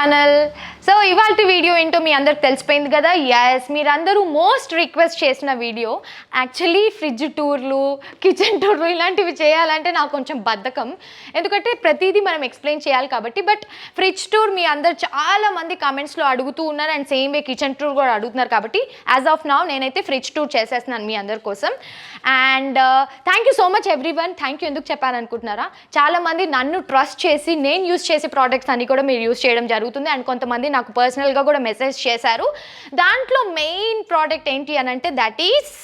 Channel. So ఇవాల్టి video ఏంటో మీ అందరికి తెలిసిపోయింది కదా. ఎస్, మీరందరూ మోస్ట్ రిక్వెస్ట్ చేసిన వీడియో. యాక్చువల్లీ ఫ్రిడ్జ్ టూర్లు, కిచెన్ టూర్లు ఇలాంటివి చేయాలంటే నాకు కొంచెం బద్ధకం, ఎందుకంటే ప్రతిదీ మనం ఎక్స్ప్లెయిన్ చేయాలి కాబట్టి. బట్ ఫ్రిడ్జ్ టూర్ మీ అందరు చాలా మంది కామెంట్స్లో అడుగుతూ ఉన్నారు, and same way kitchen tour కూడా అడుగుతున్నారు కాబట్టి యాజ్ ఆఫ్ నౌ నేనైతే ఫ్రిడ్జ్ టూర్ చేసేస్తున్నాను మీ అందరి కోసం. And thank you so much everyone. Thank you ఎందుకు చెప్పాలనుకుంటున్నారా, చాలామంది నన్ను ట్రస్ట్ చేసి నేను యూస్ చేసే ప్రోడక్ట్స్ అన్ని కూడా మీరు యూస్ చేయడం జరుగుతుంది. అండ్ కొంతమంది నాకు పర్సనల్గా కూడా మెసేజ్ చేశారు. దాంట్లో మెయిన్ ప్రోడక్ట్ ఏంటి అని అంటే దట్ ఈస్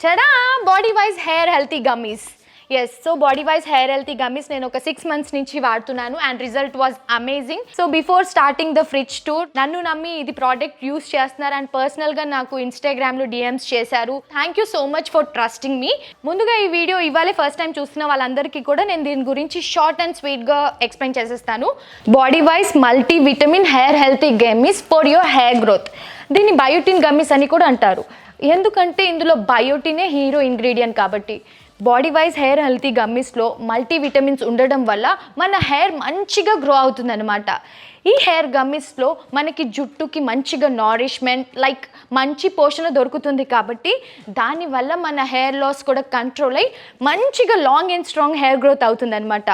చడా Bodywise hair healthy gummies. Yes, so Bodywise hair healthy gummies నేను ఒక 6 months నుంచి వాడుతున్నాను and result was amazing. So before starting the fridge tour నన్ను నమ్మి ఇది ప్రోడక్ట్ యూస్ చేస్తున్నారు అండ్ పర్సనల్గా నాకు ఇన్స్టాగ్రామ్లో డిఎమ్స్ చేశారు. Thank you so much for trusting మీ. ముందుగా ఈ వీడియో ఇవాళే ఫస్ట్ టైం చూస్తున్న వాళ్ళందరికీ కూడా నేను దీని గురించి షార్ట్ అండ్ స్వీట్గా ఎక్స్ప్లెయిన్ చేసేస్తాను. Bodywise multivitamin hair healthy gummies for your hair growth. దీన్ని బయోటిన్ గమ్మీస్ అని కూడా అంటారు, ఎందుకంటే ఇందులో బయోటినే హీరో ఇంగ్రీడియంట్ కాబట్టి. బాడీ వైజ్ హెయిర్ హెల్తీ గమ్మీస్లో మల్టీ విటమిన్స్ ఉండడం వల్ల మన హెయిర్ మంచిగా గ్రో అవుతుందన్నమాట. ఈ హెయిర్ గమ్మీస్లో మనకి జుట్టుకి మంచిగా నారిష్మెంట్ లైక్ మంచి పోషణ దొరుకుతుంది కాబట్టి దానివల్ల మన హెయిర్ లాస్ కూడా కంట్రోల్ అయ్యి మంచిగా long and strong hair growth అవుతుందన్నమాట.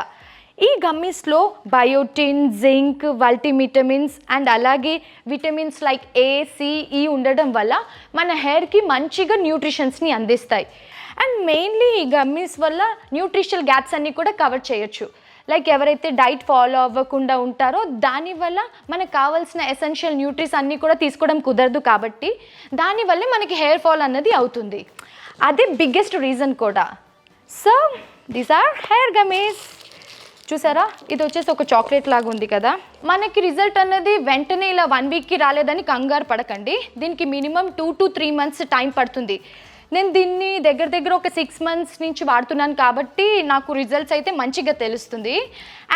ఈ గమ్మీస్లో బయోటిన్, జింక్, మల్టీవిటమిన్స్ అండ్ అలాగే vitamins like A, C, E ఉండడం వల్ల మన హెయిర్కి మంచిగా న్యూట్రిషన్స్ని అందిస్తాయి. అండ్ మెయిన్లీ ఈ గమ్మీస్ వల్ల న్యూట్రిషనల్ గ్యాప్స్ అన్నీ కూడా కవర్ చేయొచ్చు. లైక్ ఎవరైతే డైట్ ఫాలో అవ్వకుండా ఉంటారో దానివల్ల మనకు కావాల్సిన ఎసెన్షియల్ న్యూట్రిస్ అన్నీ కూడా తీసుకోవడం కుదరదు కాబట్టి దానివల్లే మనకి హెయిర్ ఫాల్ అన్నది అవుతుంది. అదే బిగ్గెస్ట్ రీజన్ కూడా. So these or hair gummies. చూసారా, ఇది వచ్చేసి ఒక చాక్లెట్ లాగా ఉంది కదా. మనకి రిజల్ట్ అన్నది వెంటనే ఇలా 1 weekకి రాలేదని కంగారు పడకండి. దీనికి మినిమం 2 to 3 months టైం పడుతుంది. నేను దీన్ని దగ్గర ఒక 6 months నుంచి వాడుతున్నాను కాబట్టి నాకు రిజల్ట్స్ అయితే మంచిగా తెలుస్తుంది.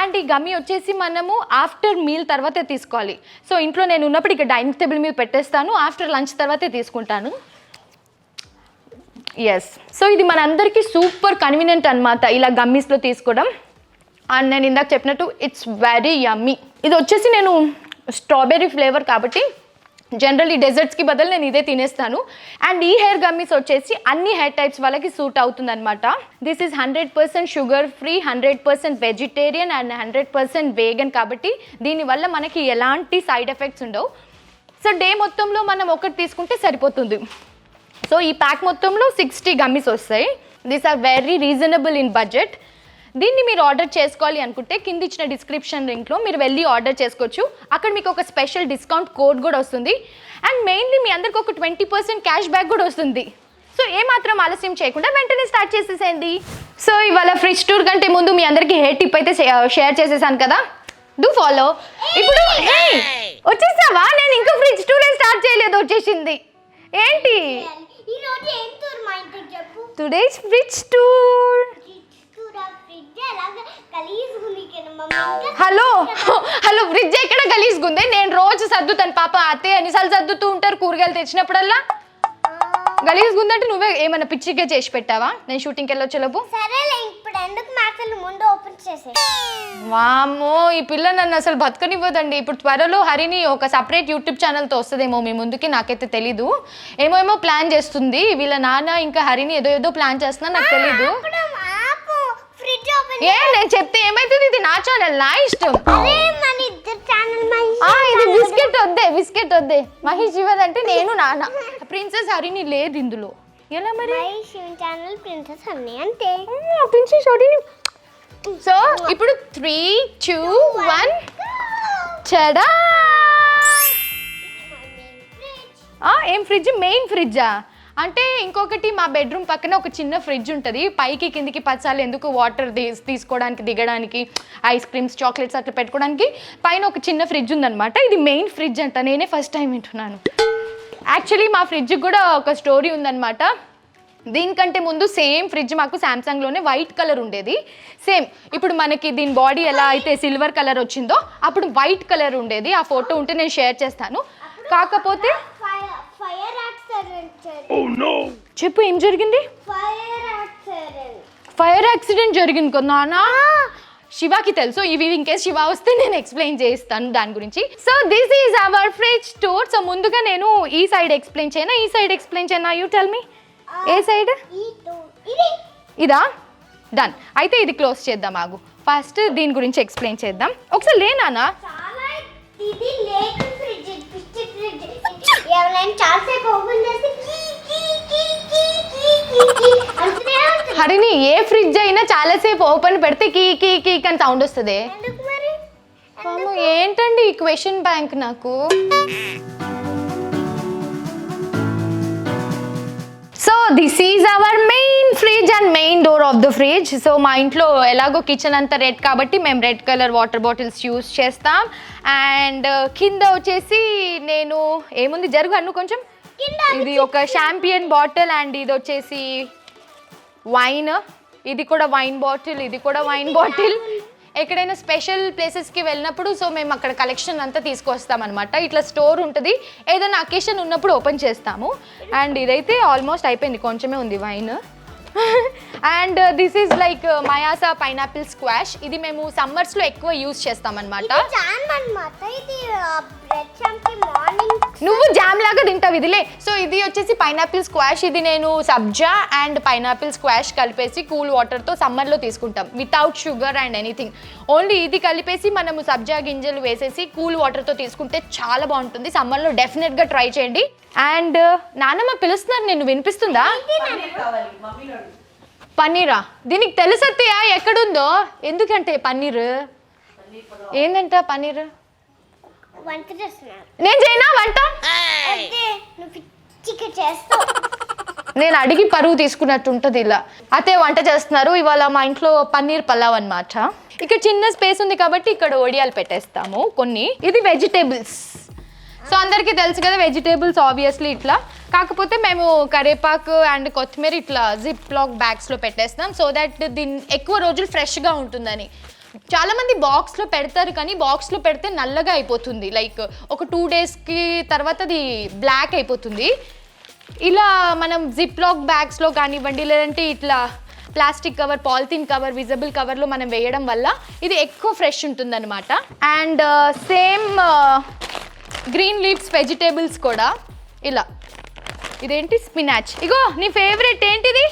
అండ్ ఈ గమ్మీ వచ్చేసి మనము ఆఫ్టర్ మీల్ తర్వాతే తీసుకోవాలి. సో ఇంట్లో నేను ఉన్నప్పుడు ఇక డైనింగ్ టేబుల్ మీద పెట్టేస్తాను, ఆఫ్టర్ లంచ్ తర్వాతే తీసుకుంటాను. ఎస్, సో ఇది మనందరికీ సూపర్ కన్వీనియంట్ అనమాట ఇలా గమ్మీస్లో తీసుకోవడం. అండ్ నేను ఇందాక చెప్పినట్టు ఇట్స్ వెరీ యమ్మీ. ఇది వచ్చేసి నేను స్ట్రాబెర్రీ ఫ్లేవర్ కాబట్టి జనరల్లీ డెజర్ట్స్కి బదులు నేను ఇదే తినేస్తాను. అండ్ ఈ హెయిర్ గమ్మీస్ వచ్చేసి అన్ని హెయిర్ టైప్స్ వాళ్ళకి సూట్ అవుతుందన్నమాట. This is 100% sugar free, 100% vegetarian and 100% vegan కాబట్టి దీనివల్ల మనకి ఎలాంటి సైడ్ ఎఫెక్ట్స్ ఉండవు. సో డే మొత్తంలో మనం ఒకటి తీసుకుంటే సరిపోతుంది. సో ఈ ప్యాక్ మొత్తంలో 60 గమ్మీస్ వస్తాయి. These are very reasonable in budget. దీన్ని మీరు ఆర్డర్ చేసుకోవాలి అనుకుంటే కింద ఇచ్చిన డిస్క్రిప్షన్ లింక్లో మీరు వెళ్ళి ఆర్డర్ చేసుకోవచ్చు. అక్కడ మీకు ఒక స్పెషల్ డిస్కౌంట్ కోడ్ కూడా వస్తుంది. అండ్ మెయిన్లీ మీ అందరికి ఒక 20% క్యాష్ బ్యాక్ కూడా వస్తుంది. సో ఏమాత్రం ఆలస్యం చేయకుండా వెంటనే స్టార్ట్ చేసేసేయండి. సో ఇవాళ ఫ్రిడ్జ్ టూర్ కంటే ముందు మీ అందరికీ హెయిర్ టిప్ అయితే షేర్ చేసేసాను కదా, డూ ఫాలో. ఇప్పుడు వచ్చేసావా? నేను ఇంకా ఫ్రిడ్జ్ టూర్ స్టార్ట్ చేయలేదు, వచ్చేసింది. ఏంటి today's fridge tour? Hello hello, fridge ఎక్కడ గలీజ్గుంది? నేను రోజు సర్దుతాను. పాప అత్తయ్య ఎన్నిసార్లు సర్దుతూ ఉంటారు కూరగాయలు తెచ్చినప్పుడల్లా. గలీజ్గుందంటే నువ్వే ఏమైనా పిచ్చిగా చేసి పెట్టావా? నేను షూటింగ్కి వెళ్ళొచ్చేలోపు. వామ్మో, ఈ పిల్ల నన్ను అసలు బతకనివ్వదండి. ఇప్పుడు త్వరలో హరిని ఒక సపరేట్ యూట్యూబ్ ఛానల్తో వస్తుందేమో మీ ముందుకి, నాకైతే తెలీదు. ఏమో ప్లాన్ చేస్తుంది వీళ్ళ నాన్న, ఇంకా హరిని ఏదో ప్లాన్ చేస్తున్నా, నాకు తెలీదు. నేను చెప్తే ఏమైతుంది? ఇది నా ఛానల్, నా ఇష్టం. ఇది బిస్కెట్ వద్దే. మహిషివన్ అంటే నేను, నాన్న. ప్రిన్సెస్ హరిని లేదు ఇందులో. ఎలా మరి? ప్రిన్సెస్ హరిని. సో ఇప్పుడు 3, 2, 1 చడా. ఏం ఫ్రిడ్జ్? మెయిన్ ఫ్రిడ్జా? అంటే ఇంకొకటి మా బెడ్రూమ్ పక్కన ఒక చిన్న ఫ్రిడ్జ్ ఉంటుంది. పైకి కిందికి 10 సార్లు ఎందుకు వాటర్ తీసుకోవడానికి, దిగడానికి, ఐస్ క్రీమ్స్, చాక్లెట్స్ అట్లా పెట్టుకోవడానికి పైన ఒక చిన్న ఫ్రిడ్జ్ ఉందన్నమాట. ఇది మెయిన్ ఫ్రిడ్జ్ అంట. నేనే ఫస్ట్ టైం వింటున్నాను. యాక్చువల్లీ మా ఫ్రిడ్జ్కి కూడా ఒక స్టోరీ ఉందన్నమాట. దీనికంటే ముందు సేమ్ ఫ్రిడ్జ్ మాకు శాంసంగ్లోనే వైట్ కలర్ ఉండేది. సేమ్ ఇప్పుడు మనకి దీని బాడీ ఎలా అయితే సిల్వర్ కలర్ వచ్చిందో అప్పుడు వైట్ కలర్ ఉండేది. ఆ ఫోటో ఉంటే నేను షేర్ చేస్తాను. కాకపోతే చెప్పు, ఏం జరిగింది? ఫైర్ యాక్సిడెంట్ జరిగింది కదా నాన్న. శివాకి తెలుసు. ఇవి ఇన్ కేస్ శివ వస్తే నేను ఎక్స్ప్లెయిన్ చేస్తాను దాని గురించి. So this is our fridge tour. So ముందుగా నేను ఈ సైడ్ ఎక్స్ప్లెయిన్ చేయనా you tell me. A side? ఇదా? డన్. అయితే ఇది క్లోజ్ చేద్దాం. ఆగు, ఫస్ట్ దీని గురించి ఎక్స్ప్లెయిన్ చేద్దాం. ఒకసారి లేనా హరిని, ఏ ఫ్రిడ్జ్ అయినా చాలాసేపు ఓపెన్ పెడితే కీ కీ కీ అని సౌండ్ వస్తుంది. ఏంటండి ఈ క్వశ్చన్ బ్యాంక్ నాకు. So this is our main fridge and main door of the fridge. So మా ఇంట్లో ఎలాగో కిచెన్ అంతా రెడ్ కాబట్టి మేము red colour water bottles use చేస్తాం. అండ్ కింద వచ్చేసి నేను ఏముంది జరుగు అన్ను కొంచెం, ఇది ఒక షాంపియన్ బాటిల్ అండ్ ఇది వచ్చేసి వైన్. ఇది కూడా వైన్ బాటిల్, ఇది కూడా వైన్ బాటిల్. ఎక్కడైనా స్పెషల్ ప్లేసెస్కి వెళ్ళినప్పుడు సో మేము అక్కడ కలెక్షన్ అంతా తీసుకొస్తాం అనమాట. ఇట్లా స్టోర్ ఉంటుంది, ఏదైనా అకేషన్ ఉన్నప్పుడు ఓపెన్ చేస్తాము. అండ్ ఇదైతే ఆల్మోస్ట్ అయిపోయింది, కొంచెమే ఉంది wine. And this is like మయాసా పైనాపిల్ స్క్వాష్. ఇది మేము సమ్మర్స్లో ఎక్కువ యూజ్ చేస్తాం అనమాట. నువ్వు జామ్ లాగా తింటావు ఇదిలే. సో ఇది వచ్చేసి పైనాపిల్ స్క్వాష్. ఇది నేను సబ్జా అండ్ పైనాపిల్ స్క్వాష్ కలిపేసి కూల్ వాటర్తో సమ్మర్లో తీసుకుంటాం, without sugar and anything. Only ఇది కలిపేసి మనము సబ్జా గింజలు వేసేసి కూల్ వాటర్తో తీసుకుంటే చాలా బాగుంటుంది. సమ్మర్లో డెఫినెట్గా ట్రై చేయండి. అండ్ నాన్నమ్మ పిలుస్తున్నారు, నేను వినిపిస్తుందా? పన్నీరా? దీనికి తెలుసత్తయ్యా ఎక్కడుందో. ఎందుకంటే పన్నీర్ ఏందంట? పన్నీర్ నేను చేయనా వంట? నేను అడిగి పరువు తీసుకున్నట్టు ఉంటుంది ఇలా. అయితే వంట చేస్తున్నారు ఇవాళ మా ఇంట్లో పన్నీర్ పలావ్ అన్నమాట. ఇక్కడ చిన్న స్పేస్ ఉంది కాబట్టి ఇక్కడ ఒడియాలు పెట్టేస్తాము కొన్ని. ఇది వెజిటేబుల్స్. సో అందరికీ తెలుసు కదా వెజిటేబుల్స్ ఆబ్వియస్లీ ఇట్లా. కాకపోతే మేము కరివేపాకు అండ్ కొత్తిమీర ఇట్లా జిప్ లాక్ బ్యాగ్స్లో పెట్టేస్తాం సో దట్ దీన్ని ఎక్కువ రోజులు ఫ్రెష్గా ఉంటుందని. చాలామంది బాక్స్లో పెడతారు కానీ బాక్స్లో పెడితే నల్లగా అయిపోతుంది, లైక్ ఒక 2 డేస్కి తర్వాత అది బ్లాక్ అయిపోతుంది. ఇలా మనం జిప్ లాక్ బ్యాగ్స్లో కానివ్వండి లేదంటే ఇట్లా plastic cover, polythene cover, visible కవర్లో మనం వేయడం వల్ల ఇది ఎక్కువ ఫ్రెష్ ఉంటుందన్నమాట. And same green leaves vegetables కూడా ఇలా. ఇదేంటి? స్పినాచ్. ఇగో నీ ఫేవరెట్ ఏంటిది?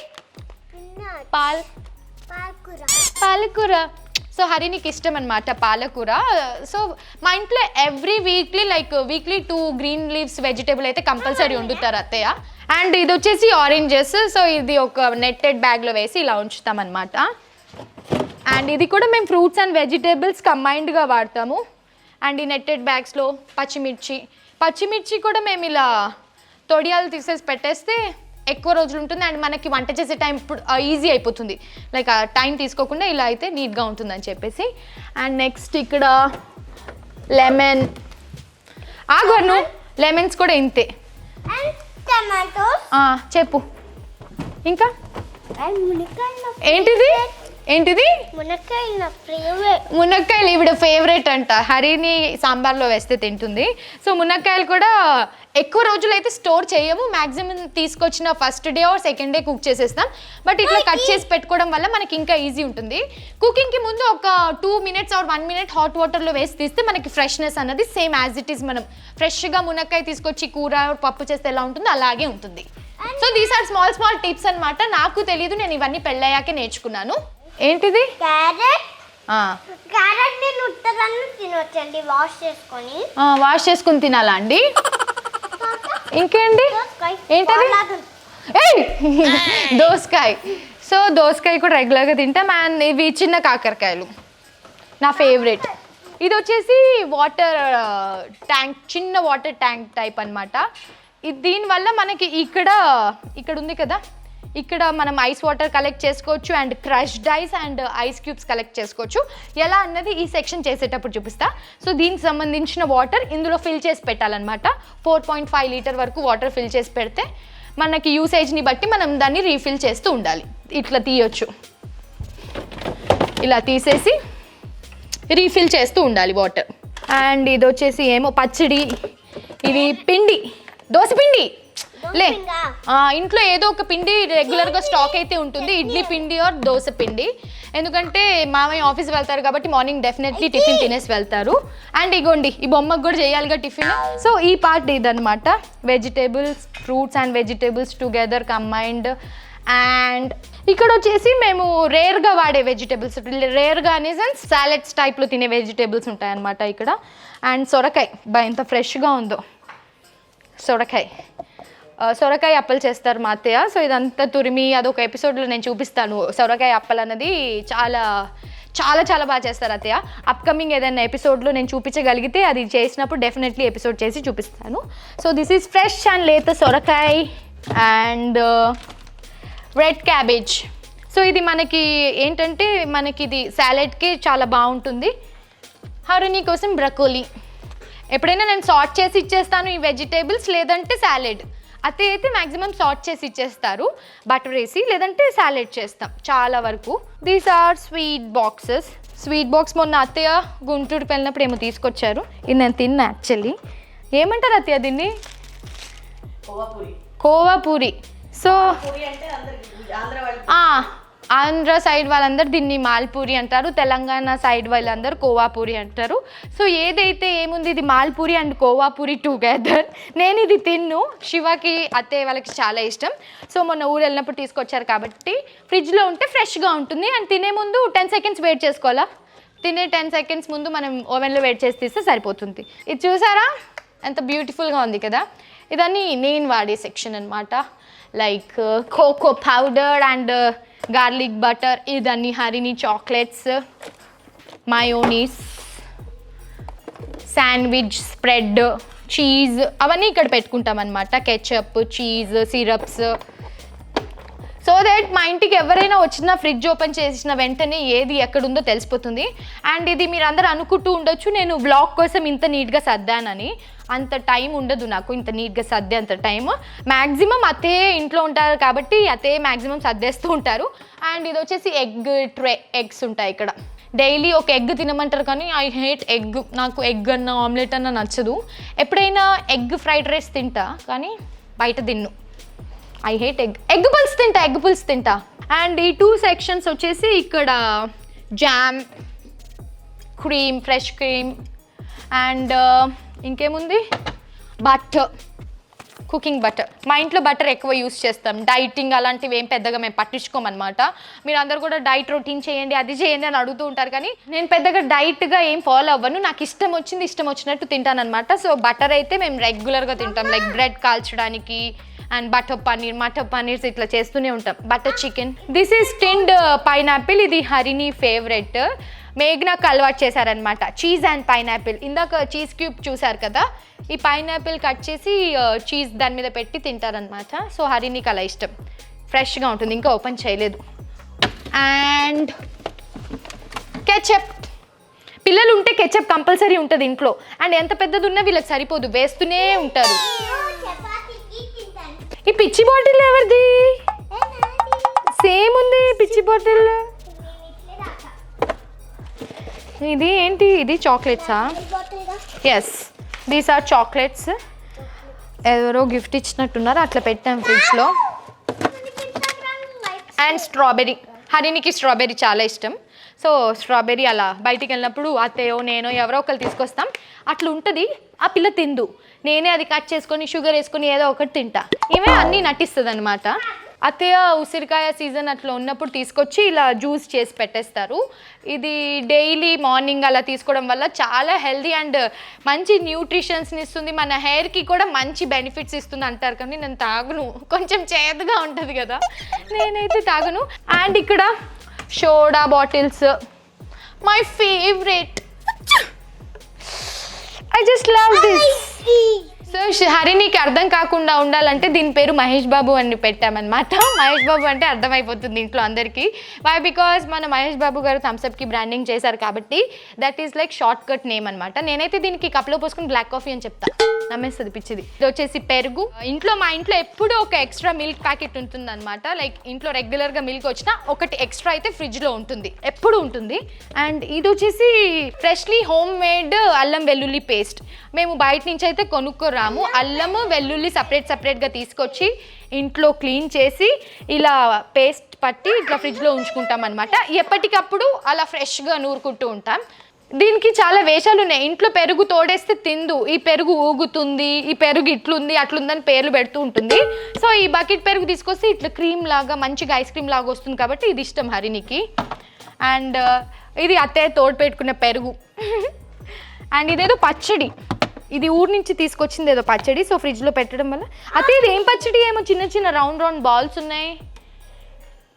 పాలకూర. సో హరినికి ఇష్టం అనమాట పాలకూర. సో మా ఇంట్లో every weekly 2 green leaves vegetable అయితే కంపల్సరీ వండుతారు అత్తయ్య. అండ్ ఇది వచ్చేసి ఆరెంజెస్. సో ఇది ఒక నెట్టెడ్ బ్యాగ్లో వేసి ఇలా ఉంచుతాం అనమాట. అండ్ ఇది కూడా మేము ఫ్రూట్స్ అండ్ వెజిటేబుల్స్ కంబైన్డ్గా వాడతాము. అండ్ ఈ నెట్టెడ్ బ్యాగ్స్లో పచ్చిమిర్చి కూడా మేము ఇలా తొడియాలు తీసేసి పెట్టేస్తే ఎక్కువ రోజులు ఉంటుంది. అండ్ మనకి వంట చేసే టైం ఇప్పుడు ఈజీ అయిపోతుంది, లైక్ ఆ టైం తీసుకోకుండా ఇలా అయితే నీట్గా ఉంటుందని చెప్పేసి. అండ్ నెక్స్ట్ ఇక్కడ లెమన్. ఆగోను లెమన్స్ కూడా ఇంతే. చెప్పు ఇంకా ఏంటిది? మునక్కాయలు ఈవిడ ఫేవరెట్ అంట. హరిని సాంబార్లో వేస్తే తింటుంది. సో మునక్కాయలు కూడా ఎక్కువ రోజులు అయితే స్టోర్ చేయము, మ్యాక్సిమం తీసుకొచ్చిన first day or second day cook చేసేస్తాం. బట్ ఇట్లా కట్ చేసి పెట్టుకోవడం వల్ల మనకి ఇంకా ఈజీ ఉంటుంది. కుకింగ్కి ముందు ఒక 2 minutes ఆర్ 1 minute హాట్ వాటర్లో వేసి తీస్తే మనకి ఫ్రెష్నెస్ అన్నది సేమ్ యాజ్ ఇట్ ఈస్ మనం ఫ్రెష్గా మునక్కాయ తీసుకొచ్చి కూర పప్పు చేస్తే ఎలా ఉంటుందో అలాగే ఉంటుంది. So these are small tips అనమాట. నాకు తెలీదు, నేను ఇవన్నీ పెళ్ళయ్యాకే నేర్చుకున్నాను. ఏంటిది? వాష్ చేసుకొని తినాలా అండి? ఇంకేంటి? ఏంటది? దోసకాయ. సో దోసకాయ కూడా రెగ్యులర్గా తింటాం. అండ్ ఇవి చిన్న కాకరకాయలు నా ఫేవరెట్. ఇది వచ్చేసి వాటర్ ట్యాంక్, చిన్న వాటర్ ట్యాంక్ టైప్ అనమాట. దీనివల్ల మనకి ఇక్కడ ఉంది కదా, ఇక్కడ మనం ఐస్ వాటర్ కలెక్ట్ చేసుకోవచ్చు and crushed ice and ice cubes collect చేసుకోవచ్చు. ఎలా అన్నది ఈ సెక్షన్ చేసేటప్పుడు చూపిస్తా. సో దీనికి సంబంధించిన వాటర్ ఇందులో ఫిల్ చేసి పెట్టాలన్నమాట. 4.5 లీటర్ వరకు వాటర్ ఫిల్ చేసి పెడితే మనకి యూసేజ్ని బట్టి మనం దాన్ని రీఫిల్ చేస్తూ ఉండాలి. ఇట్లా తీయొచ్చు, ఇలా తీసేసి రీఫిల్ చేస్తూ ఉండాలి వాటర్. అండ్ ఇది వచ్చేసి ఏమో పచ్చడి, ఇది పిండి, దోసపిండి. ఇంట్లో ఏదో ఒక పిండి రెగ్యులర్గా స్టాక్ అయితే ఉంటుంది, ఇడ్లీ పిండి ఆర్ దోశ పిండి. ఎందుకంటే మామయ్య ఆఫీస్ వెళ్తారు కాబట్టి మార్నింగ్ డెఫినెట్లీ టిఫిన్ తినేసి వెళ్తారు. అండ్ ఇగోండి ఈ బొమ్మకు కూడా చేయాలిగా టిఫిన్. సో ఈ పార్ట్ ఇదనమాట, vegetables, fruits and vegetables together combined. And ఇక్కడ వచ్చేసి మేము రేర్గా వాడే వెజిటేబుల్స్, రేర్గా అనే సెన్స్ సాలెడ్స్ టైప్లో తినే వెజిటేబుల్స్ ఉంటాయన్నమాట ఇక్కడ. అండ్ సొరకాయ ఎంత ఫ్రెష్గా ఉందో, సొరకాయ అప్పలు చేస్తారు మా అత్తయ్య. సో ఇదంతా తురిమి అదొక ఎపిసోడ్లో నేను చూపిస్తాను. సొరకాయ అప్పలు అన్నది చాలా చాలా చాలా బాగా చేస్తారు అత్తయ్య. అప్కమింగ్ ఏదైనా ఎపిసోడ్లో నేను చూపించగలిగితే అది చేసినప్పుడు డెఫినెట్లీ ఎపిసోడ్ చేసి చూపిస్తాను. So this is fresh and లేత సొరకాయ అండ్ రెడ్ క్యాబేజ్. సో ఇది మనకి ఏంటంటే మనకి ఇది సాలెడ్కి చాలా బాగుంటుంది. హరిణి కోసం బ్రకోలీ. ఎప్పుడైనా నేను సార్ట్ చేసి ఇచ్చేస్తాను ఈ వెజిటేబుల్స్, లేదంటే సాలెడ్. అత్తయ్య అయితే మ్యాక్సిమం సార్ట్ చేసి ఇచ్చేస్తారు, బటర్ వేసి, లేదంటే సాలెడ్ చేస్తాం చాలా వరకు. These are sweet boxes. Sweet box మొన్న అత్తయ్య గుంటూరుకి వెళ్ళినప్పుడు ఏమో తీసుకొచ్చారు. ఇది నేను తిన్నా యాక్చువల్లీ. ఏమంటారు అత్తయ్య దీన్ని? కోవా పూరి. సో ఆంధ్ర సైడ్ వాళ్ళందరూ దీన్ని మాల్పూరి అంటారు, తెలంగాణ సైడ్ వాళ్ళందరూ కోవాపూరి అంటారు. సో ఏదైతే ఏముంది, ఇది మాల్పూరి అండ్ కోవాపూరి టుగెదర్. నేను ఇది తిన్ను, శివకి అత్తయ్య వాళ్ళకి చాలా ఇష్టం. సో మొన్న ఊరు వెళ్ళినప్పుడు తీసుకొచ్చారు కాబట్టి ఫ్రిడ్జ్లో ఉంటే ఫ్రెష్గా ఉంటుంది. అండ్ తినే ముందు 10 seconds వెయిట్ చేసుకోవాలా. తినే 10 seconds ముందు మనం ఓవెన్లో వెయిట్ చేసి తీస్తే సరిపోతుంది. ఇది చూసారా ఎంత బ్యూటిఫుల్గా ఉంది కదా. ఇదన్నీ నేను వాడే సెక్షన్ అనమాట. Like cocoa powder and garlic butter, ఇదన్నీ హరిని chocolates, mayonnaise, sandwich spread, cheese, అవన్నీ ఇక్కడ పెట్టుకుంటాం అనమాట. Ketchup, cheese, syrups. So that మా ఇంటికి ఎవరైనా వచ్చినా ఫ్రిడ్జ్ ఓపెన్ చేసిన వెంటనే ఏది ఎక్కడుందో తెలిసిపోతుంది. అండ్ ఇది మీరు అందరూ అనుకుంటూ ఉండొచ్చు నేను వ్లాగ్ కోసం ఇంత నీట్గా సర్దానని. అంత టైం ఉండదు నాకు ఇంత నీట్గా సర్దే అంత టైం. మ్యాక్సిమం అతే ఇంట్లో ఉంటారు కాబట్టి అతే మ్యాక్సిమం సర్దేస్తూ ఉంటారు. అండ్ ఇది వచ్చేసి ఎగ్స్ ఉంటాయి ఇక్కడ. డైలీ ఒక ఎగ్ తినమంటారు కానీ ఐ హేట్ ఎగ్. నాకు ఎగ్ అన్న ఆమ్లెట్ అన్న నచ్చదు. ఎప్పుడైనా ఎగ్ ఫ్రైడ్ రైస్ తింటా కానీ బయట తిన్ను. ఐ హేట్ ఎగ్ పులుసు తింటా. అండ్ ఈ 2 sections వచ్చేసి ఇక్కడ jam, cream, fresh cream and ఇంకేముంది బటర్, కుకింగ్ బటర్. మా ఇంట్లో బటర్ ఎక్కువ యూస్ చేస్తాం. డైటింగ్ అలాంటివి ఏం పెద్దగా మేము పట్టించుకోమన్నమాట. మీరు అందరు కూడా డైట్ రొటీన్ చేయండి, అది చేయండి అని అడుగుతూ ఉంటారు కానీ నేను పెద్దగా డైట్గా ఏం ఫాలో అవ్వను. నాకు ఇష్టం వచ్చినట్టు తింటానమాట. సో బటర్ అయితే మేము రెగ్యులర్గా తింటాం. లైక్ బ్రెడ్ కాల్చడానికి అండ్ బటర్ పన్నీర్, మటర్ పన్నీర్స్ ఇట్లా చేస్తూనే ఉంటాం. Butter chicken. This is tinned pineapple. ఇది హరిని ఫేవరెట్. మేఘ్నాకు అలవాటు చేశారనమాట చీజ్ అండ్ పైనాపిల్. ఇందాక చీజ్ క్యూబ్ చూసారు కదా, ఈ పైనాపిల్ కట్ చేసి చీజ్ దాని మీద పెట్టి తింటారనమాట. సో హరినికి అలా ఇష్టం, ఫ్రెష్గా ఉంటుంది. ఇంకా ఓపెన్ చేయలేదు. And ketchup. పిల్లలు ఉంటే కెచప్ కంపల్సరీ ఉంటుంది ఇంట్లో. అండ్ ఎంత పెద్దది ఉన్నా వీళ్ళకి సరిపోదు, వేస్తూనే ఉంటారు. ఈ పిచ్చి బాటిల్ ఎవరిది? సేమ్ ఉంది పిచ్చి బాటిల్. ఇది ఏంటి? ఇది చాక్లెట్సా? Yes, these are chocolates. ఎవరో గిఫ్ట్ ఇచ్చినట్టున్నారు, అట్లా పెట్టాం ఫ్రిడ్జ్లో. And strawberry. హరినికి స్ట్రాబెర్రీ చాలా ఇష్టం. సో స్ట్రాబెర్రీ అలా బయటికి వెళ్ళినప్పుడు అత్తయ్యో నేనో ఎవరో ఒకరు తీసుకొస్తాం. అట్లా ఉంటుంది. ఆ పిల్ల తిందు, నేనే అది కట్ చేసుకొని షుగర్ వేసుకొని ఏదో ఒకటి తింటా. ఈమె అన్నీ నటిస్తుంది అనమాట. అత్తయ్య ఉసిరికాయ సీజన్ అట్లా ఉన్నప్పుడు తీసుకొచ్చి ఇలా జ్యూస్ చేసి పెట్టేస్తారు. ఇది డైలీ మార్నింగ్ అలా తీసుకోవడం వల్ల చాలా హెల్దీ అండ్ మంచి న్యూట్రిషన్స్ని ఇస్తుంది. మన హెయిర్కి కూడా మంచి బెనిఫిట్స్ ఇస్తుంది అంటారు కానీ నేను తాగును, కొంచెం చేదుగా ఉంటుంది కదా, నేనైతే తాగును. అండ్ ఇక్కడ soda bottles, my favourite. I just love this. So హరినికి అర్థం కాకుండా ఉండాలంటే దీని పేరు మహేష్ బాబు అని పెట్టామన్నమాట. మహేష్ బాబు అంటే అర్థమైపోతుంది ఇంట్లో అందరికీ. వై? బికాజ్ మన మహేష్ బాబు గారు థమ్స్అప్కి బ్రాండింగ్ చేశారు కాబట్టి that is like short cut name అనమాట. నేనైతే దీనికి కప్లో పోసుకుని బ్లాక్ కాఫీ అని చెప్తా. నమ్మేస్తుంది పిచ్చిది. ఇది వచ్చేసి పెరుగు. మా ఇంట్లో ఎప్పుడూ ఒక ఎక్స్ట్రా మిల్క్ ప్యాకెట్ ఉంటుంది అనమాట. లైక్ ఇంట్లో రెగ్యులర్గా మిల్క్ వచ్చినా ఒకటి ఎక్స్ట్రా అయితే ఫ్రిడ్జ్లో ఉంటుంది, ఎప్పుడు ఉంటుంది. అండ్ ఇది వచ్చేసి ఫ్రెష్లీ హోమ్ మేడ్ అల్లం వెల్లుల్లి పేస్ట్. మేము బయట నుంచి అయితే కొనుక్కోరాము. అల్లము వెల్లుల్లి సపరేట్గా తీసుకొచ్చి ఇంట్లో క్లీన్ చేసి ఇలా పేస్ట్ పట్టి ఇట్లా ఫ్రిడ్జ్లో ఉంచుకుంటాం అనమాట. ఎప్పటికప్పుడు అలా ఫ్రెష్గా నూరుకుంటూ ఉంటాం. దీనికి చాలా వేషాలు ఉన్నాయి. ఇంట్లో పెరుగు తోడేస్తే తిందు, ఈ పెరుగు ఊగుతుంది, ఈ పెరుగు ఇట్లుంది అట్లుందని పేర్లు పెడుతూ ఉంటుంది. సో ఈ బకెట్ పెరుగు తీసుకొస్తే ఇట్లా క్రీమ్ లాగా మంచిగా ఐస్ క్రీమ్ లాగా వస్తుంది కాబట్టి ఇది ఇష్టం హరినికి. అండ్ ఇది అత్తయ్య తోడు పెట్టుకున్న పెరుగు. అండ్ ఇదేదో పచ్చడి, ఇది ఊరి నుంచి తీసుకొచ్చింది ఏదో పచ్చడి. సో ఫ్రిడ్జ్లో పెట్టడం వల్ల అత్తయ్య ఇది ఏం పచ్చడి? ఏమో చిన్న చిన్న రౌండ్ బాల్స్ ఉన్నాయి.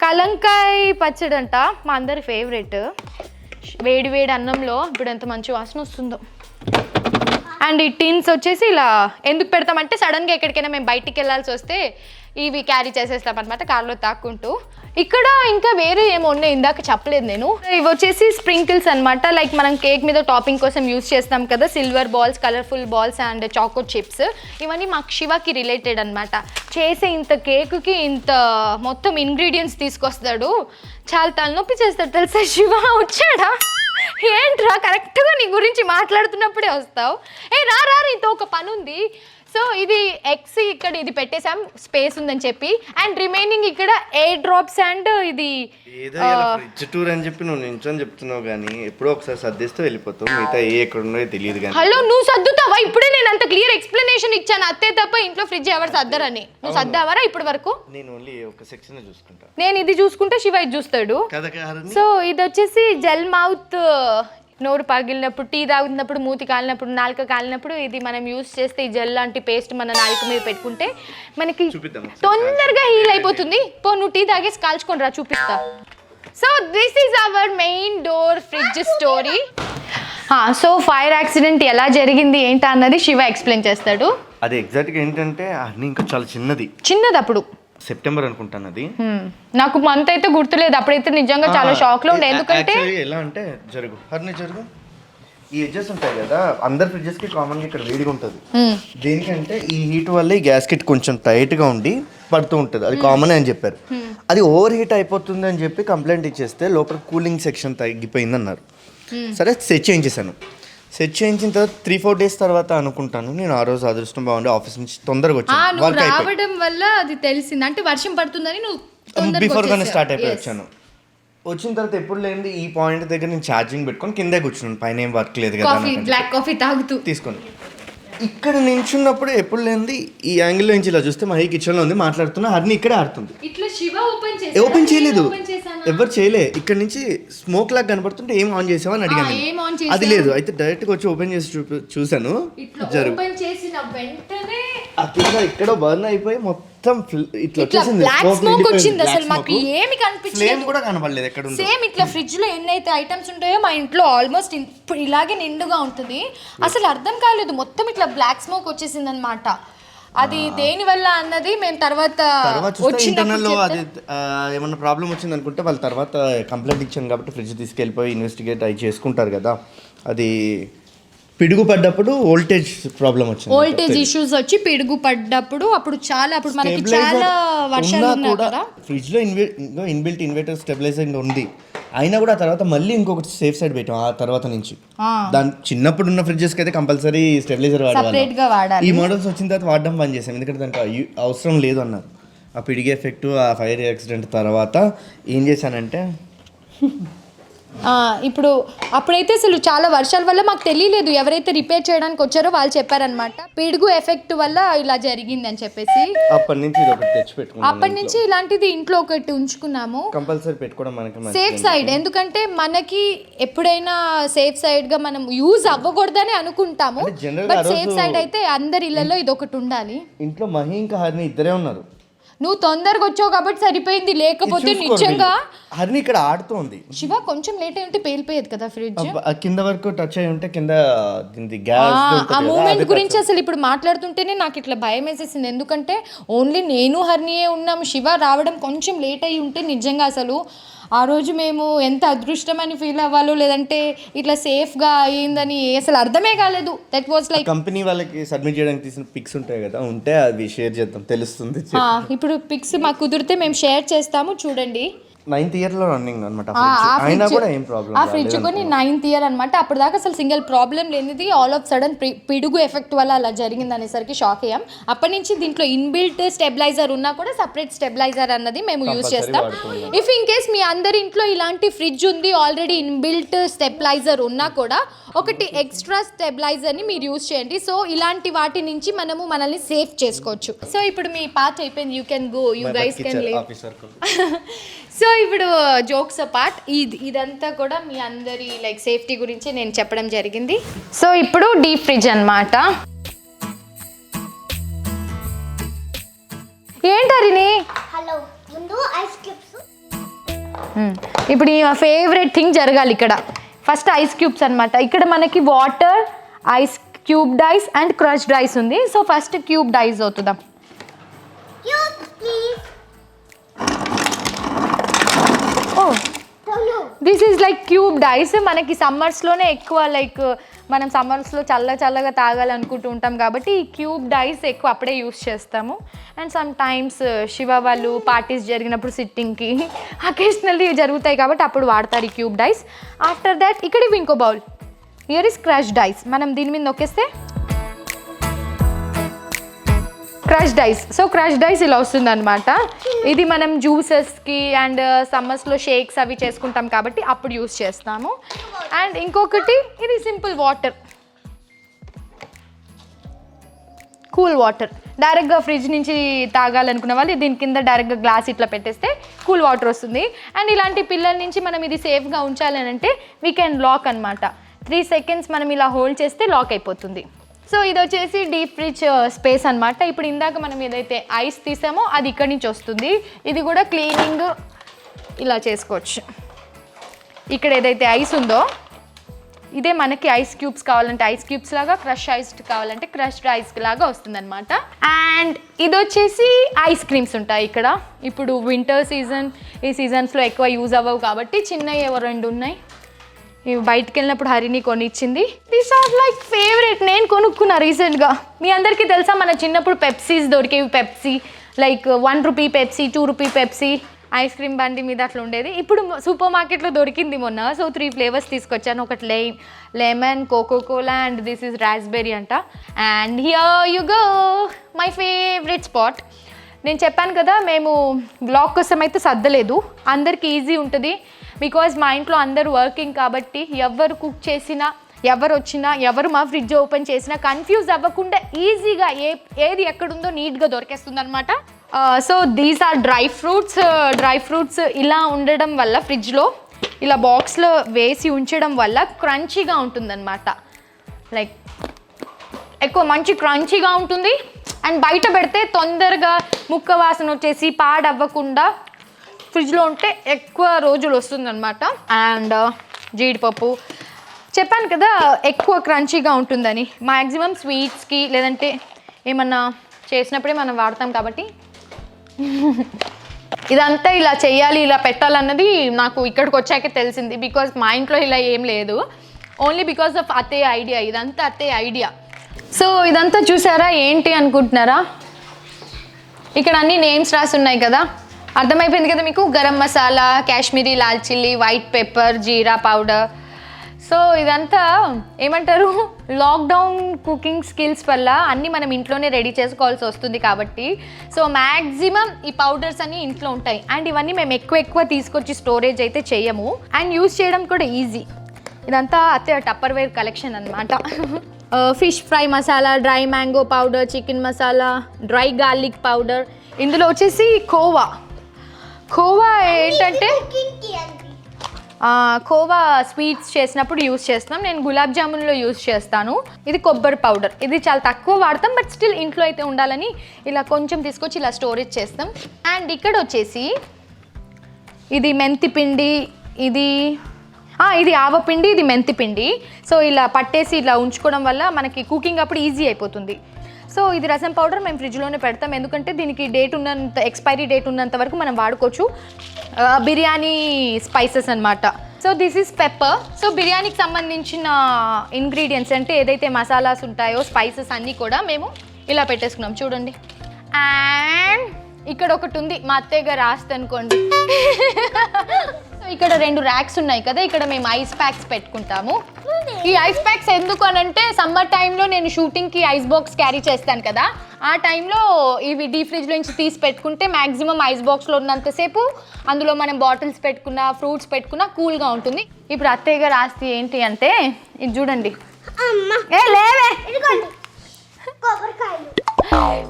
కలంకాయ పచ్చడి అంట, మా అందరి ఫేవరెట్. వేడి అన్నంలో ఇప్పుడు ఎంత మంచి వాసన వస్తుందో. అండ్ ఈ టిన్స్ వచ్చేసి ఇలా ఎందుకు పెడతామంటే సడన్గా ఎక్కడికైనా మేము బయటికి వెళ్ళాల్సి వస్తే ఇవి క్యారీ చేసేస్తాం అనమాట కార్లో తాక్కుంటూ. ఇక్కడ ఇంకా వేరే ఏమో ఉన్నాయి, ఇందాక చెప్పలేదు నేను. ఇవి వచ్చేసి స్ప్రింకిల్స్ అనమాట. లైక్ మనం కేక్ మీద టాపింగ్ కోసం యూజ్ చేస్తాం కదా, silver balls, colourful balls and choco chips. ఇవన్నీ మాకు శివకి రిలేటెడ్ అనమాట. చేసే ఇంత కేకుకి ఇంత మొత్తం ఇంగ్రీడియంట్స్ తీసుకొస్తాడు, చాలా తలనొప్పి చేస్తాడు తెలుసా. శివ వచ్చాడా? ఏంట్రా కరెక్ట్గా నీ గురించి మాట్లాడుతున్నప్పుడే వస్తావు. రా నీతో ఒక పని ఉంది. సో ఇది ఎగ్స్ ఇక్కడ ఇది పెట్టేసాం, స్పేస్ ఉందని చెప్పి. అండ్ రిమైనింగ్ ఇక్కడ ఎయిర్ డ్రాప్స్ అండ్ ఇది ఫ్రిడ్జ్ టూర్ అని చెప్పి నువ్వు నించొని చెప్తున్నావు కానీ ఎప్పుడో ఒకసారి సర్దిస్తే వెళ్ళిపోతావు. మిగతా ఎక్కడ ఉన్నాయో తెలియదు కానీ. హలో, నువ్వు సర్దుతావా? ఇప్పుడే నేను అంత క్లియర్ ఎక్స్ప్లెనేషన్ ఇచ్చాను. అత్తే తప్ప ఇంట్లో ఫ్రిడ్జ్ ఎవరు సర్దరని. నువ్వు సర్దావరా ఇప్పటి వరకు? నేను ఓన్లీ ఒక సెక్షన్ చూసుకుంటా. నేను ఇది చూసుకుంటే శివ ఇది చూస్తాడు. సో ఇది వచ్చేసి జెల్ మౌత్. నోరు పగిలినప్పుడు, టీ తాగుతున్నప్పుడు, మూతి కాలినప్పుడు, నాలుక కాలినప్పుడు ఇది మనం యూజ్ చేస్తే ఈ జెల్ లాంటి పేస్ట్ మన నాలుక మీద పెట్టుకుంటే మనకి తొందరగా హీల్ అయిపోతుంది. నువ్వు టీ తాగేసి కాల్చుకొని రా, చూపిస్తా. So this is our main door fridge story. So fire accident ఎలా జరిగింది ఏంటా అన్నది శివ ఎక్స్ప్లెయిన్ చేస్తాడు. అది ఎగ్జాక్ట్గా ఏంటంటే అన్ని ఇంకా చాలా చిన్నది అప్పుడు సెప్టెంబర్ అనుకుంటాను. అది నాకు మంత్ అయితే గుర్తులేదు. అప్పుడైతే నిజంగా చాలా షాక్ లో ఉండే. ఎందుకంటే ఎలా అంటే జరుగు ఈ ఎడ్జెస్ ఉంటాయి కదా, అందరి ఫ్రిడ్జెస్ కి కామన్ గా ఇక్కడ వేడిగా ఉంటుంది. దేనికంటే ఈ హీట్ వల్ల ఈ గ్యాస్కెట్ కొంచెం టైట్ గా ఉండి పడుతూ ఉంటుంది, అది కామన్ అని చెప్పారు. అది ఓవర్ హీట్ అయిపోతుంది అని చెప్పి కంప్లైంట్ ఇచ్చేస్తే లోపల కూలింగ్ సెక్షన్ తగ్గిపోయింది అన్నారు. సరే సెట్ చేయించేసాను. సెట్ చేయించిన తర్వాత 3-4 days తర్వాత అనుకుంటాను నేను, ఆ రోజు అదృష్టం బాగుండి ఆఫీస్ నుంచి తొందరగా వచ్చాను. రావడం వల్ల అది తెలిసింది, అంటే వర్షం పడుతుందని నువ్వు బిఫోర్ గానే స్టార్ట్ అయిపోయి వచ్చాను. వచ్చిన తర్వాత ఎప్పుడు లేని ఈ పాయింట్ దగ్గర నేను ఛార్జింగ్ పెట్టుకొని కిందే కూర్చున్నాను, పైన ఏం వర్క్ లేదు కదా, బ్లాక్ కాఫీ తాగుతూ తీసుకొని. ఇక్కడ నించున్నప్పుడు ఎప్పుడు లేనిది ఈ యాంగిల్లో నుంచి ఇలా చూస్తే మహి కిచెన్లో ఉంది మాట్లాడుతున్నా, హరిని ఇక్కడే ఆడుతుంది. ఓపెన్ చేయలేదు, ఎవరు చేయలే. ఇక్కడ నుంచి స్మోక్ లాగా కనపడుతుంటే ఏం ఆన్ చేసావా అని అడిగాను. అది లేదు, అయితే డైరెక్ట్గా వచ్చి ఓపెన్ చేసి చూసాను. జరుగు అట్లా ఇక్కడ బర్న్ అయిపోయి మొత్తం ఇట్లా వచ్చింది. అసలు మాకు ఏమి కనిపించలేదు, కూడా కనపడలేదు ఎక్కడ. సేమ్ ఇట్లా ఫ్రిడ్జ్ లో ఎన్నైతే ఐటమ్స్ ఉంటాయో మా ఇంట్లో ఆల్మోస్ట్ ఇలాగే నిండుగా ఉంటుంది. అసలు అర్థం కాలేదు, మొత్తం ఇట్లా బ్లాక్ స్మోక్ వచ్చేసింది అనమాట. అది దేని వల్ల అన్నది మేము తర్వాత ఇంటర్నల్లో అది ఏమన్నా ప్రాబ్లం వచ్చింది అనుకుంటే వాళ్ళ తర్వాత కంప్లైంట్ ఇచ్చాను కాబట్టి ఫ్రిడ్జ్ తీసుకెళ్ళిపోయి ఇన్వెస్టిగేట్ అయి చేసుకుంటారు కదా. అది పిడుగు పడ్డప్పుడు వోల్టేజ్ ప్రాబ్లం వచ్చింది, వోల్టేజ్ ఇష్యూస్ వచ్చి పిడుగు పడ్డప్పుడు అప్పుడు మనకి చాలా వర్షాలు ఉన్నాయి కదా. ఫ్రిడ్జ్ లో ఇన్బిల్ట్ ఇన్వర్టర్ స్టెబిలైజింగ్ ఉంది, అయినా కూడా తర్వాత మళ్ళీ ఇంకొకటి సేఫ్ సైడ్ పెట్టాం. ఆ తర్వాత నుంచి దాని చిన్నప్పుడు ఉన్న ఫ్రిడ్జెస్ కి అయితే కంపల్సరీ స్టెబిలైజర్ వాడాలి. ఈ మోడల్స్ వచ్చిన తర్వాత వాడడం బంద్ చేసాం, ఎందుకంటే దానికి అవసరం లేదు అన్నారు. ఆ పిడిగే ఎఫెక్ట్, ఆ ఫైర్ యాక్సిడెంట్ తర్వాత ఏం చేశానంటే ఇప్పుడు అప్పుడైతే అసలు చాలా వర్షాల వల్ల మాకు తెలియలేదు. ఎవరైతే రిపేర్ చేయడానికి వచ్చారో వాళ్ళు చెప్పారనమాట, పిడుగు ఎఫెక్ట్ వల్ల ఇలా జరిగింది అని చెప్పేసి. అప్పటి నుంచి ఇలాంటిది ఇంట్లో ఒకటి ఉంచుకున్నాము, కంపల్సరీ పెట్టుకోవడం మనకి సేఫ్ సైడ్. ఎందుకంటే మనకి ఎప్పుడైనా సేఫ్ సైడ్ గా మనం యూజ్ అవ్వకూడదని అనుకుంటాము, బట్ సేఫ్ సైడ్ అయితే అందరి ఇళ్లలో ఇది ఒకటి ఉండాలి. ఇంట్లో మహి ఇంకా హరిని ఇద్దరే ఉన్నారు. నువ్వు తొందరగా వచ్చావు కాబట్టి సరిపోయింది, లేకపోతే నిజంగా హరిని ఇక్కడ ఆడుతోంది. శివ కొంచెం లేట్ అయి ఉంటే పేలిపోయేది కదా ఫ్రిడ్జ్, కింద వరకు టచ్ అయి ఉంటే కింద గ్యాస్. ఆ మూమెంట్ గురించి అసలు ఇప్పుడు మాట్లాడుతుంటేనే నాకు ఇట్లా భయం వేసేసింది. ఎందుకంటే ఓన్లీ నేను హరినియే ఉన్నాము, శివ రావడం కొంచెం లేట్ అయి ఉంటే నిజంగా అసలు ఆ రోజు మేము ఎంత అదృష్టం అని ఫీల్ అవ్వాలో లేదంటే ఇట్లా సేఫ్గా అయ్యిందని అసలు అర్థమే కాలేదు. దట్ వాస్ లైక్ కంపెనీ వాళ్ళకి సబ్మిట్ చేయడానికి తీసిన పిక్స్ ఉంటాయి కదా, ఉంటే అవి షేర్ చేద్దాం, తెలుస్తుంది. ఇప్పుడు పిక్స్ మాకు కుదిరితే మేము షేర్ చేస్తాము, చూడండి. 9th year లో రన్నింగ్ అనమాట. అయినా కూడా ఏం ప్రాబ్లం. ఆ ఫ్రిడ్జ్ కొని 9th year అనమాట. అప్పుడు దాకా అసలు సింగిల్ ప్రాబ్లం లేనిది ఆల్ ఆఫ్ సడన్ పిడుగు ఎఫెక్ట్ వల్ల అలా జరిగింది అనేసరికి షాక్ అయ్యాం. అప్పటి నుంచి దీంట్లో ఇన్బిల్ట్ స్టెబిలైజర్ ఉన్నా కూడా సపరేట్ స్టెబిలైజర్ అన్నది మేము యూజ్ చేస్తాం. ఇఫ్ ఇన్ కేస్ మీ అందరి ఇంట్లో ఇలాంటి ఫ్రిడ్జ్ ఉంది, ఆల్రెడీ ఇన్బిల్ట్ స్టెబిలైజర్ ఉన్నా కూడా ఒకటి ఎక్స్ట్రా స్టెబిలైజర్ని మీరు యూజ్ చేయండి. సో ఇలాంటి వాటి నుంచి మనము మనల్ని సేఫ్ చేసుకోవచ్చు. సో ఇప్పుడు మీ పార్ట్ అయిపోయింది, you can go, you guys can leave. So ఇప్పుడు జోక్స్ అపార్ట్, ఇదంతా కూడా మీ అందరి లైక్ సేఫ్టీ గురించి నేను చెప్పడం జరిగింది. సో ఇప్పుడు డీప్ ఫ్రిడ్జ్ అన్నమాట. ఏంటరిని ఇప్పుడు ఈ ఫేవరెట్ థింగ్ జరగాలి ఇక్కడ. ఫస్ట్ ఐస్ క్యూబ్స్ అనమాట. ఇక్కడ మనకి water, ice cubed ice and crushed ice ఉంది. సో ఫస్ట్ క్యూబ్డ్ ఐస్ అవుతుందాం. This is like cubed ice. మనకి సమ్మర్స్లోనే ఎక్కువ లైక్ మనం సమ్మర్స్లో చల్లగా తాగాలనుకుంటూ ఉంటాం కాబట్టి ఈ క్యూబ్డ్ ఐస్ ఎక్కువ అప్పుడే యూస్ చేస్తాము. అండ్ సమ్ టైమ్స్ శివ వాళ్ళు పార్టీస్ జరిగినప్పుడు సిట్టింగ్కి అకేషనల్లీ జరుగుతాయి కాబట్టి అప్పుడు వాడతారు ఈ క్యూబ్డ్ ఐస్. ఆఫ్టర్ దాట్ ఇక్కడ ఇంకో bowl, here is crushed ice. మనం దీని మీద నొక్కేస్తే crushed ice. So crushed ice ఇలా వస్తుంది అనమాట. ఇది మనం జ్యూసెస్కి అండ్ సమ్మర్స్లో షేక్స్ అవి చేసుకుంటాం కాబట్టి అప్పుడు యూస్ చేస్తాము. అండ్ ఇంకొకటి ఇది సింపుల్ వాటర్, కూల్ వాటర్. డైరెక్ట్గా ఫ్రిడ్జ్ నుంచి తాగాలనుకున్న వాళ్ళు దీని కింద డైరెక్ట్గా గ్లాస్ ఇట్లా పెట్టేస్తే కూల్ వాటర్ వస్తుంది. అండ్ ఇలాంటి పిల్లల నుంచి మనం ఇది సేఫ్గా ఉంచాలి అంటే వీ కెన్ లాక్ అనమాట. 3 seconds మనం ఇలా హోల్డ్ చేస్తే లాక్ అయిపోతుంది. సో ఇది వచ్చేసి డీప్ ఫ్రిడ్జ్ స్పేస్ అనమాట. ఇప్పుడు ఇందాక మనం ఏదైతే ఐస్ తీసామో అది ఇక్కడి నుంచి వస్తుంది. ఇది కూడా క్లీనింగ్ ఇలా చేసుకోవచ్చు. ఇక్కడ ఏదైతే ఐస్ ఉందో ఇదే మనకి ఐస్ క్యూబ్స్ కావాలంటే ఐస్ క్యూబ్స్ లాగా, క్రష్ ఐస్ కావాలంటే క్రష్డ్ ఐస్ లాగా వస్తుంది అనమాట. అండ్ ఇది వచ్చేసి ఐస్ క్రీమ్స్ ఉంటాయి ఇక్కడ. ఇప్పుడు వింటర్ సీజన్, ఈ సీజన్స్లో ఎక్కువ యూజ్ అవ్వవు కాబట్టి చిన్నవి 2 ఉన్నాయి. ఇవి బయటకు వెళ్ళినప్పుడు హరిని కొనిచ్చింది. These are like favourite. నేను కొనుక్కున్నా రీసెంట్గా. మీ అందరికీ తెలుసా మన చిన్నప్పుడు పెప్సీస్ దొరికేవి. Pepsi like 1 rupee Pepsi, 2 rupee Pepsi ice cream బండి మీద అట్లా ఉండేది. ఇప్పుడు సూపర్ మార్కెట్లో దొరికింది మొన్న. సో 3 ఫ్లేవర్స్ తీసుకొచ్చాను. ఒకటి lemon, Coca Cola and this is raspberry అంట. And here you go my favourite spot. నేను చెప్పాను కదా మేము బ్లాగ్ కోసం అయితే సర్దలేదు, అందరికి ఈజీ ఉంటుంది. బికాజ్ మా ఇంట్లో అందరూ వర్కింగ్ కాబట్టి ఎవరు కుక్ చేసినా, ఎవరు వచ్చినా, ఎవరు మా ఫ్రిడ్జ్ ఓపెన్ చేసినా కన్ఫ్యూజ్ అవ్వకుండా ఈజీగా ఏది ఎక్కడుందో నీట్గా దొరికేస్తుంది అనమాట. So these are dry fruits ఇలా ఉండడం వల్ల ఫ్రిడ్జ్లో ఇలా బాక్స్లో వేసి ఉంచడం వల్ల క్రంచీగా ఉంటుందన్నమాట. లైక్ ఎక్కువ మంచి క్రంచీగా ఉంటుంది. అండ్ బయట పెడితే తొందరగా ముక్క వాసన వచ్చేసి పాడవ్వకుండా ఫ్రిడ్జ్లో ఉంటే ఎక్కువ రోజులు వస్తుందన్నమాట. అండ్ జీడిపప్పు చెప్పాను కదా ఎక్కువ క్రంచీగా ఉంటుందని. మ్యాక్సిమం స్వీట్స్కి లేదంటే ఏమన్నా చేసినప్పుడే మనం వాడతాం కాబట్టి ఇదంతా ఇలా చేయాలి, ఇలా పెట్టాలన్నది నాకు ఇక్కడికి వచ్చాకే తెలిసింది. బికాజ్ మా ఇంట్లో ఇలా ఏం లేదు, ఓన్లీ బికాజ్ ఆఫ్ అత్తయ్య ఐడియా. ఇదంతా అత్తయ్య ఐడియా. సో ఇదంతా చూసారా ఏంటి అనుకుంటున్నారా? ఇక్కడ అన్ని నేమ్స్ రాసి ఉన్నాయి కదా, అర్థమైపోయింది కదా మీకు. Garam masala, Kashmiri lal chilli, white pepper, jeera powder. So ఇదంతా ఏమంటారు, లాక్డౌన్ కుకింగ్ స్కిల్స్ వల్ల అన్నీ మనం ఇంట్లోనే రెడీ చేసుకోవాల్సి వస్తుంది కాబట్టి సో మ్యాక్సిమం ఈ పౌడర్స్ అన్నీ ఇంట్లో ఉంటాయి. అండ్ ఇవన్నీ మేము ఎక్కువ తీసుకొచ్చి స్టోరేజ్ అయితే చేయము. అండ్ యూజ్ చేయడం కూడా ఈజీ. ఇదంతా అతే టప్పర్వేర్ కలెక్షన్ అనమాట. Fish fry masala, dry mango powder, chicken masala, dry garlic powder. ఇందులో వచ్చేసి కోవా ఏంటంటే కోవా స్వీట్స్ చేసినప్పుడు యూస్ చేస్తాం. నేను గులాబ్ జామున్లో యూస్ చేస్తాను. ఇది కొబ్బరి పౌడర్. ఇది చాలా తక్కువ వాడతాం, బట్ స్టిల్ ఇంట్లో అయితే ఉండాలని ఇలా కొంచెం తీసుకొచ్చి ఇలా స్టోరేజ్ చేస్తాం. అండ్ ఇక్కడ వచ్చేసి ఇది మెంతి పిండి, ఇది ఆవపిండి, ఇది మెంతి పిండి. సో ఇలా పట్టేసి ఇలా ఉంచుకోవడం వల్ల మనకి కుకింగ్ అప్పుడు ఈజీ అయిపోతుంది. సో ఇది రసం పౌడర్ మేము ఫ్రిడ్జ్లోనే పెడతాం, ఎందుకంటే దీనికి డేట్ ఉన్నంత ఎక్స్పైరీ డేట్ ఉన్నంత వరకు మనం వాడుకోవచ్చు. బిర్యానీ స్పైసెస్ అన్నమాట. So this is pepper. So బిర్యానీకి సంబంధించిన ఇంగ్రీడియంట్స్ అంటే ఏదైతే మసాలాస్ ఉంటాయో స్పైసెస్ అన్నీ కూడా మేము ఇలా పెట్టేసుకున్నాం చూడండి. అండ్ ఇక్కడ ఒకటి ఉంది, మా అత్తయ్య గారు రాస్తే అనుకోండి. సో ఇక్కడ 2 ర్యాక్స్ ఉన్నాయి కదా, ఇక్కడ మేము ఐస్ ప్యాక్స్ పెట్టుకుంటాము. ఈ ఐస్ ప్యాక్స్ ఎందుకు అనంటే సమ్మర్ టైంలో నేను షూటింగ్కి ఐస్ బాక్స్ క్యారీ చేస్తాను కదా, ఆ టైంలో ఇవి డీ ఫ్రిడ్జ్లో నుంచి తీసి పెట్టుకుంటే మ్యాక్సిమం ఐస్ బాక్స్లో ఉన్నంతసేపు అందులో మనం బాటిల్స్ పెట్టుకున్నా ఫ్రూట్స్ పెట్టుకున్నా కూల్గా ఉంటుంది. ఇప్పుడు అత్తయ్య గారు రాస్తే ఏంటి అంటే ఇది చూడండి. లేవే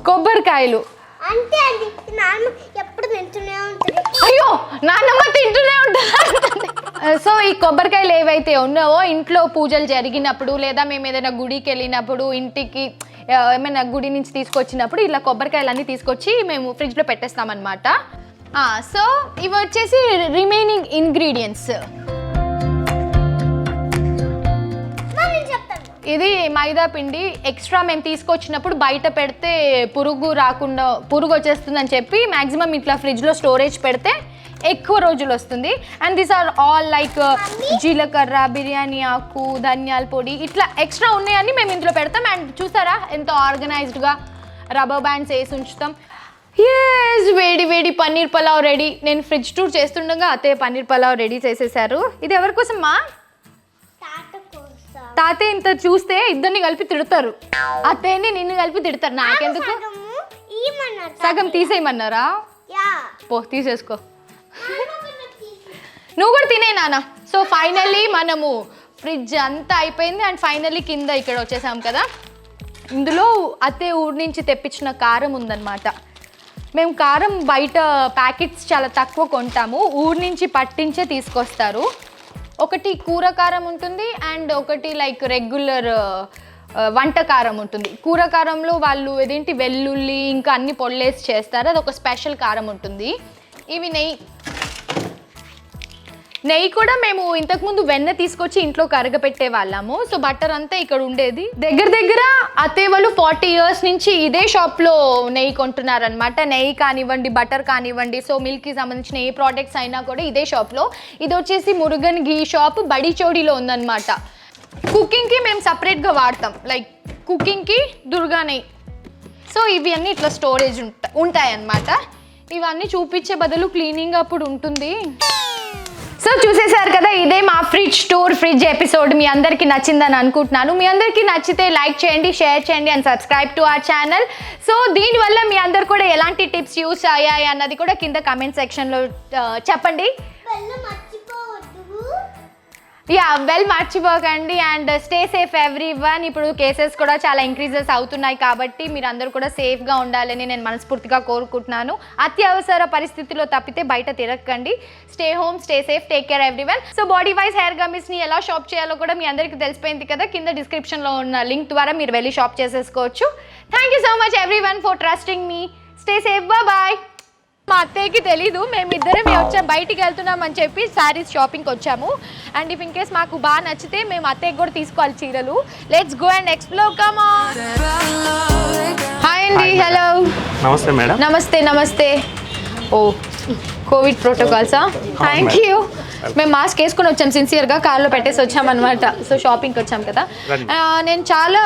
కొబ్బరికాయలు అంటే అది నాన్న ఎప్పుడు తింటూనే ఉంటుంది. అయ్యో నాన్నమ్మ తింటూనే ఉంటుంది. సో ఈ కొబ్బరికాయలు ఏవైతే ఉన్నావో ఇంట్లో పూజలు జరిగినప్పుడు లేదా మేము ఏదైనా గుడికి వెళ్ళినప్పుడు ఇంటికి ఏమైనా గుడి నుంచి తీసుకొచ్చినప్పుడు ఇలా కొబ్బరికాయలు అన్నీ తీసుకొచ్చి మేము ఫ్రిడ్జ్లో పెట్టేస్తామన్నమాట. సో ఇవి వచ్చేసి రిమైనింగ్ ఇంగ్రీడియంట్స్. ఇది మైదా పిండి ఎక్స్ట్రా మేము తీసుకొచ్చినప్పుడు బయట పెడితే పురుగు వచ్చేస్తుందని చెప్పి మ్యాక్సిమం ఇట్లా ఫ్రిడ్జ్లో స్టోరేజ్ పెడితే ఎక్కువ రోజులు వస్తుంది. And these are all like జీలకర్ర, బిర్యానీ ఆకు, ధనియాల పొడి, ఇట్లా ఎక్స్ట్రా ఉన్నాయని మేము ఇంట్లో పెడతాం. అండ్ చూసారా ఎంత ఆర్గనైజ్డ్గా రబ్బర్ బ్యాండ్స్ వేసి ఉంచుతాం. ఎస్, వేడి వేడి పన్నీర్ పలావ్ రెడీ. నేను ఫ్రిడ్జ్ టూర్ చేస్తుండగా అత్తయ్య పన్నీర్ పలావ్ రెడీ చేసేసారు. ఇది ఎవరి కోసమ్మా? తాతయ్య ఇంత చూస్తే ఇద్దరిని కలిపి తిడతారు, అత్తయ్యని నిన్ను కలిపి తిడతారు. నాకెందుకు? సగం తీసేయమన్నారా? పో తీసేసుకో, నువ్వు కూడా తినే నాన్న. సో ఫైనల్లీ మనము ఫ్రిడ్జ్ అంతా అయిపోయింది. అండ్ ఫైనల్లీ కింద ఇక్కడ వచ్చేసాం కదా, ఇందులో అత్తయ్య ఊరి నుంచి తెప్పించిన కారం ఉందన్నమాట. మేము కారం బయట ప్యాకెట్స్ చాలా తక్కువ కొంటాము, ఊరి నుంచి పట్టించే తీసుకొస్తారు. ఒకటి కూర కారం ఉంటుంది అండ్ ఒకటి లైక్ రెగ్యులర్ వంట కారం ఉంటుంది. కూర కారంలో వాళ్ళు ఏదేంటి వెల్లుల్లి ఇంకా అన్ని పొల్లేసి చేస్తారు, అది ఒక స్పెషల్ కారం ఉంటుంది. ఇవి నెయ్యి కూడా మేము ఇంతకుముందు వెన్న తీసుకొచ్చి ఇంట్లో కరగపెట్టే వాళ్ళము. సో బటర్ అంతా ఇక్కడ ఉండేది. దగ్గర అత్తయ్య వాళ్ళు 40 years నుంచి ఇదే షాప్లో నెయ్యి కొంటున్నారనమాట. నెయ్యి కానివ్వండి, బటర్ కానివ్వండి, సో మిల్క్కి సంబంధించిన ఏ ప్రోడక్ట్స్ అయినా కూడా ఇదే షాప్లో. ఇది వచ్చేసి మురుగన్ ఘీ షాప్ బడిచోడిలో ఉందన్నమాట. కుకింగ్కి మేము సపరేట్గా వాడతాం, లైక్ కుకింగ్కి దుర్గా నెయ్యి. సో ఇవి అన్నీ ఇట్లా స్టోరేజ్ ఉంటాయన్నమాట. ఇవన్నీ చూపించే బదులు క్లీనింగ్ అప్పుడు ఉంటుంది. సో చూసేసారు కదా, ఇదే మా ఫ్రిడ్జ్ ఎపిసోడ్. మీ అందరికీ నచ్చిందని అనుకుంటున్నాను. మీ అందరికీ నచ్చితే లైక్ చేయండి, షేర్ చేయండి and subscribe to our channel. So దీనివల్ల మీ అందరు కూడా ఎలాంటి టిప్స్ యూస్ అయ్యాయి అన్నది కూడా కింద కమెంట్ సెక్షన్లో చెప్పండి. వెల్ మర్చిపోకండి అండ్ స్టే సేఫ్ ఎవ్రీవన్. ఇప్పుడు కేసెస్ కూడా చాలా ఇంక్రీజెస్ అవుతున్నాయి కాబట్టి మీరు అందరూ కూడా సేఫ్గా ఉండాలని నేను మనస్ఫూర్తిగా కోరుకుంటున్నాను. అత్యవసర పరిస్థితిలో తప్పితే బయట తిరగకండి. Stay home, stay safe, take care everyone. So Bodywise hair గమ్మిస్ని ఎలా షాప్ చేయాలో కూడా మీ అందరికీ తెలిసిపోయింది కదా, కింద డిస్క్రిప్షన్లో ఉన్న లింక్ ద్వారా మీరు వెళ్ళి షాప్ చేసేసుకోవచ్చు. Thank you so much everyone for trusting me. Stay safe, bye. మా అత్తయ్యకి తెలీదు మేమిద్దరం వచ్చాం, బయటికి వెళ్తున్నాం అని చెప్పి శారీస్ షాపింగ్కి వచ్చాము. అండ్ ఇఫ్ ఇన్ కేస్ మాకు బాగా నచ్చితే మేము అత్తయ్యకి కూడా తీసుకోవాలి చీరలు. Let's go and explore, come on. Hi అండి, హలో. నమస్తే మేడం. నమస్తే. ఓ కోవిడ్ ప్రోటోకాల్సా? Thank you. మేము మాస్క్ వేసుకుని వచ్చాం, సిన్సియర్గా కార్లో పెట్టేసి వచ్చామన్నమాట. సో షాపింగ్కి వచ్చాం కదా. నేను చాలా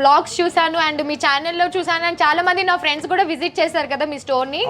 వ్లాగ్స్ చూసాను అండ్ మీ ఛానల్లో చూసాను అండ్ చాలా మంది నా ఫ్రెండ్స్ కూడా విజిట్ చేశారు కదా మీ స్టోర్ని.